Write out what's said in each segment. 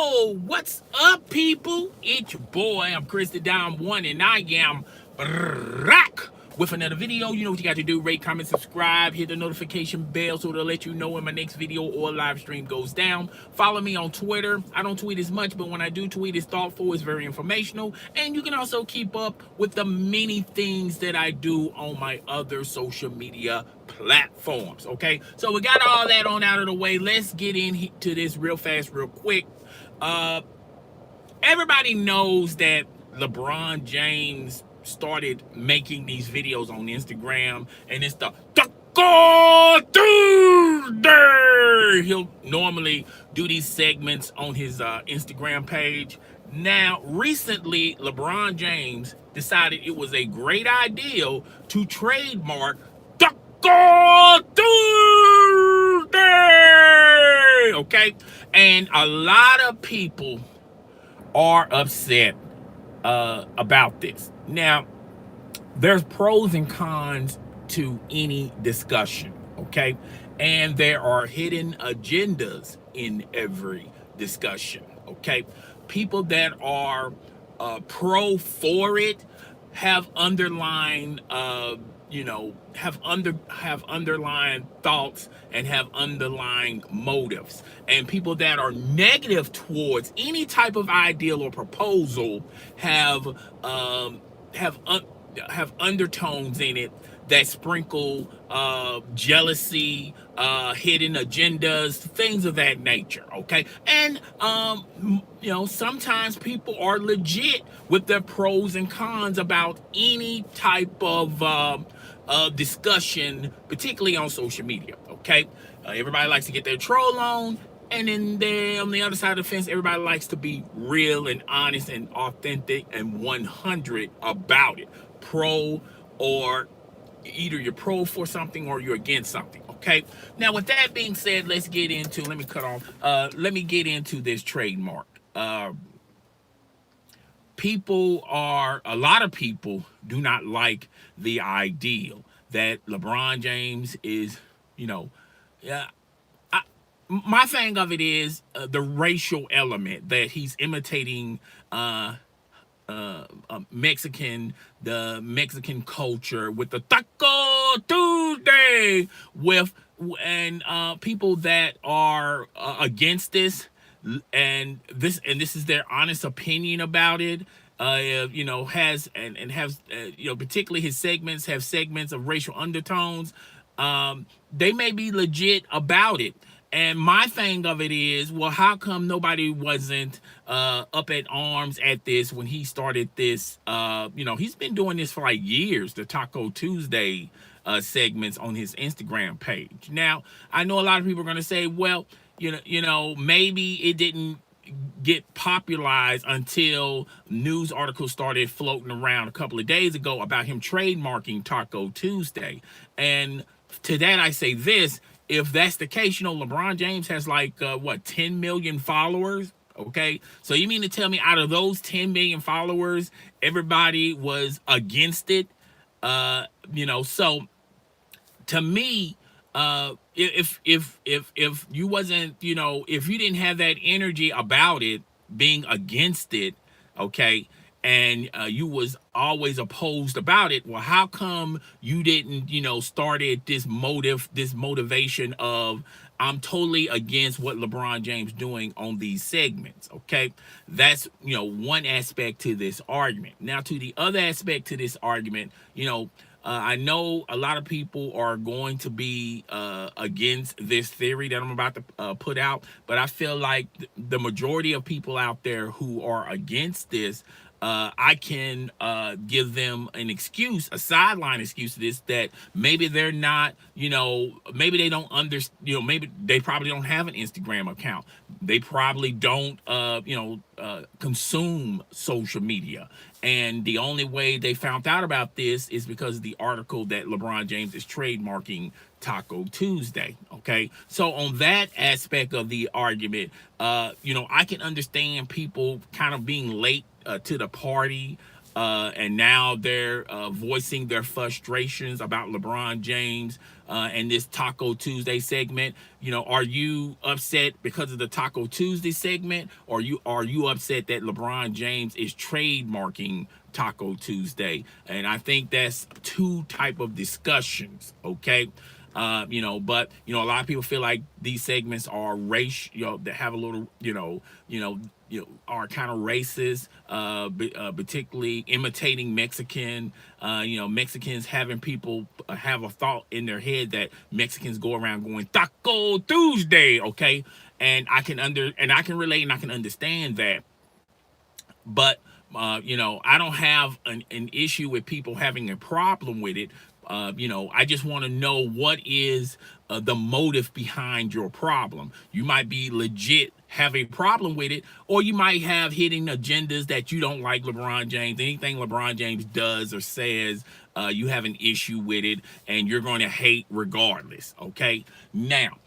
Yo, what's up, people? It's your boy. I'm Chris the Dom One, and I am back with another video. You know what you got to do: rate, comment, subscribe, hit the notification bell so it'll let you know when my next video or live stream goes down. Follow me on Twitter. I don't tweet as much, but when I do tweet, it's thoughtful, it's very informational, and you can also keep up with the many things that I do on my other social media platforms. Okay, so we got all that on out of the way. Let's get into this real fast, real quick. Uh, Everybody knows that LeBron James started making these videos on Instagram, and it's the Taco Tuesday. He'll normally do these segments on his Instagram page. Now, recently, LeBron James decided it was a great idea to trademark Taco Tuesday. Okay, and a lot of people are upset about this. Now, there's pros and cons to any discussion, okay? And there are hidden agendas in every discussion, okay? People that are pro for it have underlying have underlying thoughts and have underlying motives, and people that are negative towards any type of ideal or proposal have undertones in it that sprinkle jealousy, hidden agendas, things of that nature. Okay, and sometimes people are legit with their pros and cons about any type of discussion, particularly on social media. Okay, everybody likes to get their troll on. And then on the other side of the fence, everybody likes to be real and honest and authentic and 100 about it. Pro, or either you're pro for something or you're against something. Okay. Now, with that being said, let me get into this trademark. A lot of people do not like the ideal that LeBron James is, yeah. My thing of it is the racial element that he's imitating the Mexican culture with the Taco Tuesday and people that are against this, and this is their honest opinion about it. Particularly his segments have segments of racial undertones. They may be legit about it. And my thing of it is, well, how come nobody wasn't up at arms at this when he started this? He's been doing this for like years, the Taco Tuesday segments on his Instagram page. Now, I know a lot of people are going to say, well, maybe it didn't get popularized until news articles started floating around a couple of days ago about him trademarking Taco Tuesday. And to that, I say this. If that's the case, LeBron James has 10 million followers. Okay, so you mean to tell me out of those 10 million followers, everybody was against it? So to me, if you wasn't, if you didn't have that energy about it, being against it, okay, and you was always opposed about it, well, how come you didn't, started this motivation of, I'm totally against what LeBron James doing on these segments? Okay, that's one aspect to this argument. Now, to the other aspect to this argument, I know a lot of people are going to be against this theory that I'm about to put out, but I feel like the majority of people out there who are against this, I can give them an excuse, a sideline excuse to this, that maybe they're not, maybe they don't understand, maybe they probably don't have an Instagram account. They probably don't, consume social media. And the only way they found out about this is because of the article that LeBron James is trademarking Taco Tuesday. Okay, so on that aspect of the argument, I can understand people kind of being late to the party and now they're voicing their frustrations about LeBron James and this Taco Tuesday segment. Are you upset because of the Taco Tuesday segment, or are you upset that LeBron James is trademarking Taco Tuesday? And I think that's two type of discussions. Okay. But a lot of people feel like these segments are race, that have a little, are kind of racist, particularly imitating Mexican. Mexicans having people have a thought in their head that Mexicans go around going Taco Tuesday, okay? And I can relate and I can understand that, but I don't have an issue with people having a problem with it. I just want to know what is the motive behind your problem. You might be legit have a problem with it, or you might have hidden agendas that you don't like LeBron James. Anything LeBron James does or says, you have an issue with it, and you're going to hate regardless. Okay, now.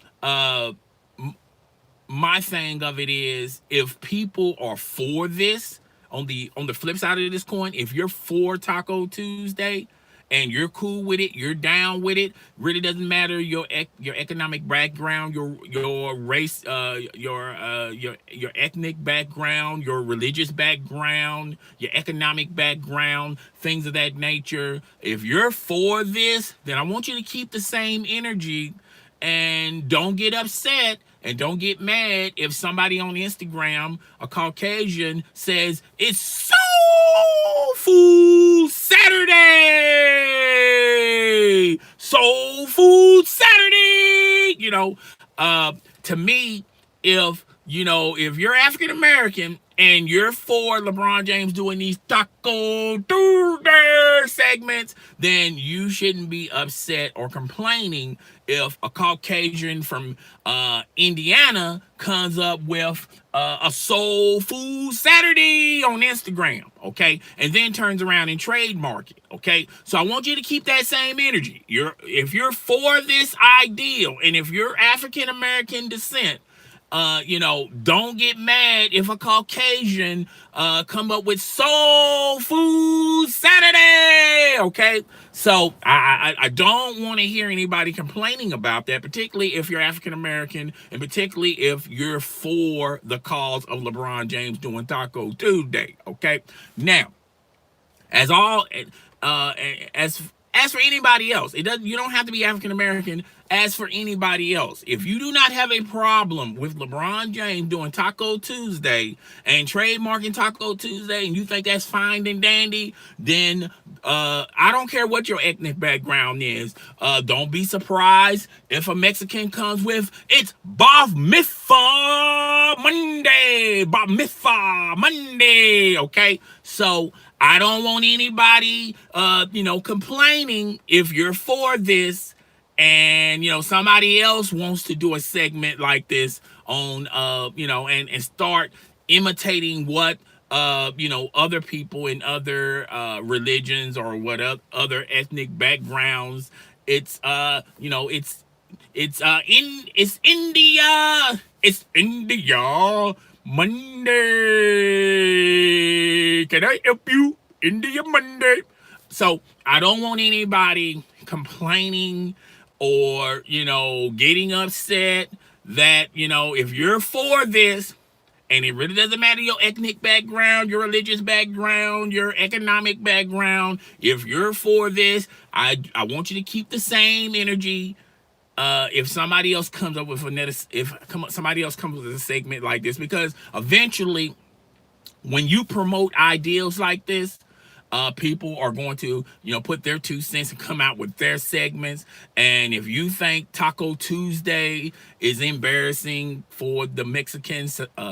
My thing of it is, if people are for this, on the flip side of this coin, if you're for Taco Tuesday and you're cool with it, you're down with it, really doesn't matter your economic background, your race, your ethnic background, your religious background, your economic background, things of that nature. If you're for this, then I want you to keep the same energy and don't get upset and don't get mad if somebody on Instagram, a Caucasian, says it's Soul Food Saturday. Soul Food Saturday. To me, if you're African American and you're for LeBron James doing these Taco Tuesday segments, then you shouldn't be upset or complaining if a Caucasian from Indiana comes up with a Soul Food Saturday on Instagram, okay, and then turns around and trademark it, okay. So I want you to keep that same energy. If you're for this ideal, and if you're African American descent, don't get mad if a Caucasian come up with Soul Food Saturday, okay? So I don't want to hear anybody complaining about that, particularly if you're African American, and particularly if you're for the cause of LeBron James doing Taco Tuesday, okay? Now, as all as for anybody else, you don't have to be African American. As for anybody else, if you do not have a problem with LeBron James doing Taco Tuesday and trademarking Taco Tuesday, and you think that's fine and dandy, then I don't care what your ethnic background is. Don't be surprised if a Mexican comes with it's Bar Mitzvah Monday, Bar Mitzvah Monday. Okay, so I don't want anybody, complaining if you're for this, and somebody else wants to do a segment like this on, and start imitating what other people in other religions or what other ethnic backgrounds. It's India. It's India Monday. Can I help you? India Monday. So I don't want anybody complaining or getting upset that if you're for this, and it really doesn't matter your ethnic background, your religious background, your economic background. If you're for this, I want you to keep the same energy. If somebody else comes up with somebody else comes with a segment like this, because eventually, when you promote ideals like this, people are going to, put their 2 cents and come out with their segments. And if you think Taco Tuesday is embarrassing for the Mexican,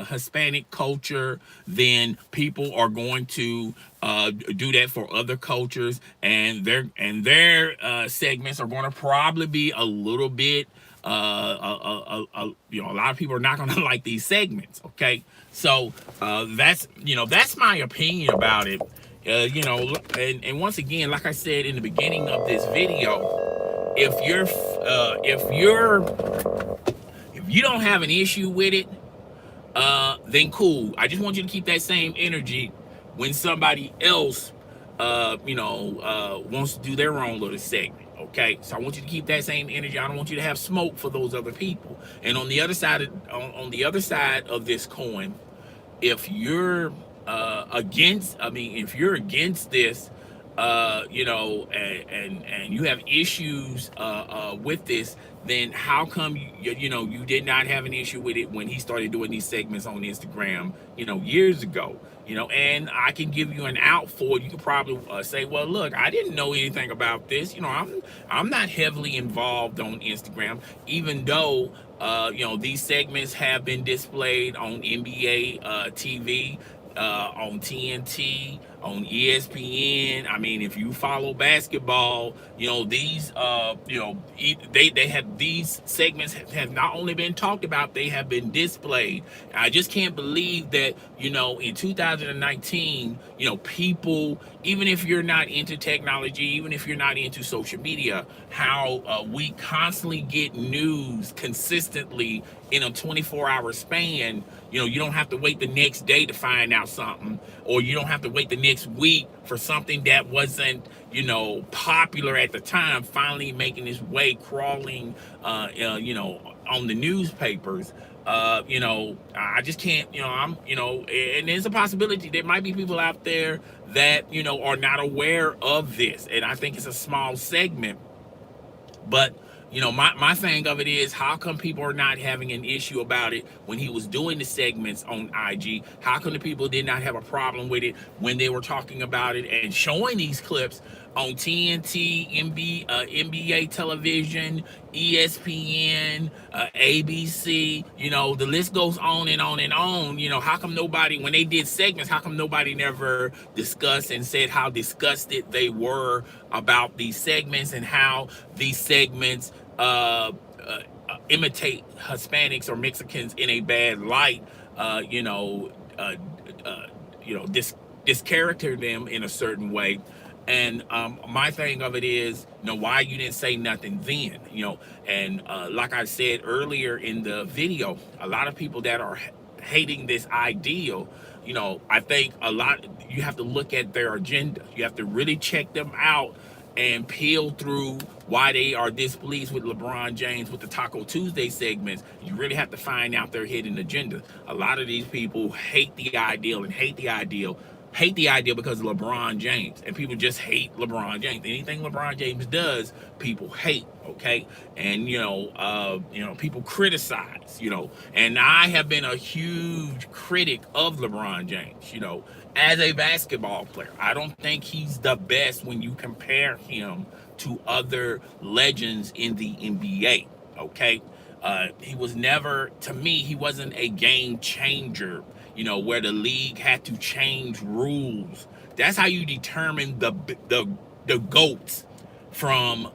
Hispanic culture, then people are going to do that for other cultures, and their segments are going to probably be a little bit. A lot of people are not going to like these segments. Okay, so that's my opinion about it. And once again, like I said in the beginning of this video, if you don't have an issue with it, then cool. I just want you to keep that same energy when somebody else wants to do their own little segment. Okay, so I want you to keep that same energy. I don't want you to have smoke for those other people. And on the other side on the other side of this coin, if you're if you're against this, and you have issues with this, then how come you did not have an issue with it when he started doing these segments on Instagram, years ago? And I can give you an out for it. You could probably say, well, look, I didn't know anything about this. I'm not heavily involved on Instagram, even though these segments have been displayed on NBA TV, on TNT, on ESPN. I mean, if you follow basketball, they have these segments have not only been talked about, they have been displayed. I just can't believe that in 2019, people, even if you're not into technology, even if you're not into social media, how we constantly get news consistently in a 24-hour span. You don't have to wait the next day to find out something, or you don't have to wait the next week for something that wasn't popular at the time finally making its way crawling on the newspapers. I just can't, and there's a possibility there might be people out there that are not aware of this, and I think it's a small segment. But my thing of it is, how come people are not having an issue about it when he was doing the segments on IG? How come the people did not have a problem with it when they were talking about it and showing these clips on TNT, NBA television, ESPN, ABC? The list goes on and on and on. How come nobody, when they did segments, how come nobody never discussed and said how disgusted they were about these segments, and how these segments imitate Hispanics or Mexicans in a bad light, discharacter them in a certain way. And my thing of it is, why you didn't say nothing then? And like I said earlier in the video, a lot of people that are hating this ideal, I think you have to look at their agenda. You have to really check them out and peel through why they are displeased with LeBron James with the Taco Tuesday segments. You really have to find out their hidden agenda. A lot of these people hate the ideal because of LeBron James, and people just hate LeBron James. Anything LeBron James does, people hate. Okay, and people criticize. And I have been a huge critic of LeBron James. As a basketball player, I don't think he's the best when you compare him to other legends in the NBA. Okay, he was never, to me, he wasn't a game changer. Where the league had to change rules. That's how you determine the goats from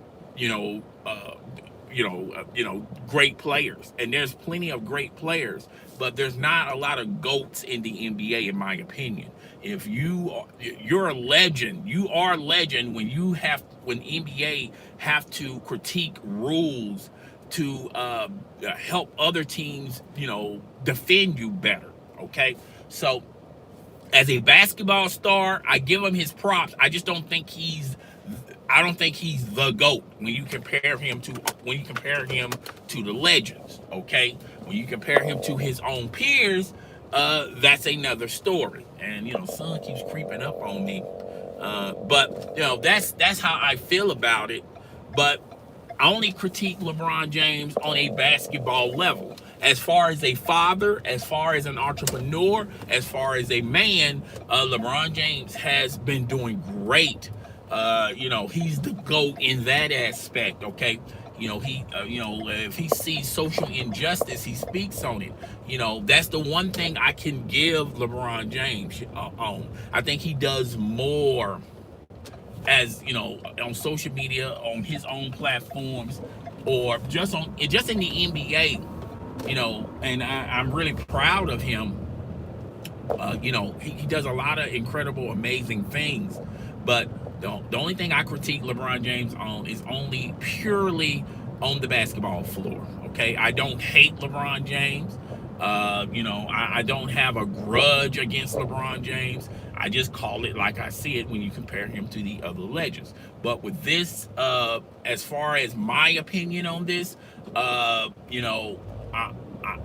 great players. And there's plenty of great players, but there's not a lot of goats in the NBA, in my opinion. If you're a legend, you are a legend when NBA have to critique rules to help other teams, defend you better. Okay, so as a basketball star, I give him his props. I don't think he's the GOAT when you compare him to the legends. Okay, when you compare him to his own peers, that's another story. And sun keeps creeping up on me, but that's how I feel about it. But I only critique LeBron James on a basketball level. As far as a father, as far as an entrepreneur, as far as a man, LeBron James has been doing great. He's the GOAT in that aspect. Okay, if he sees social injustice, he speaks on it. That's the one thing I can give LeBron James on. I think he does more, as on social media, on his own platforms, or just in the NBA. And I'm really proud of him. He does a lot of incredible, amazing things. But the only thing I critique LeBron James on is only purely on the basketball floor. Okay, I don't hate LeBron James. I don't have a grudge against LeBron James. I just call it like I see it when you compare him to the other legends. But with this, as far as my opinion on this, you know, I, I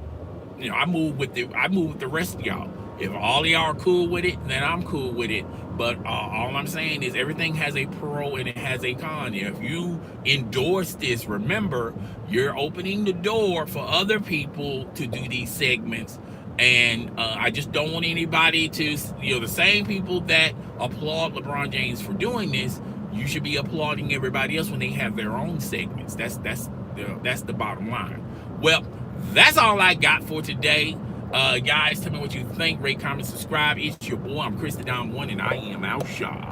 I move with the rest of y'all. If all of y'all are cool with it, then I'm cool with it. But all I'm saying is everything has a pro and it has a con. If you endorse this, remember you're opening the door for other people to do these segments. And I just don't want anybody to, the same people that applaud LeBron James for doing this, you should be applauding everybody else when they have their own segments. That's the bottom line. Well, that's all I got for today. Guys, tell me what you think. Rate, comment, subscribe. It's your boy. I'm Chris the Dom One, and I am out shot.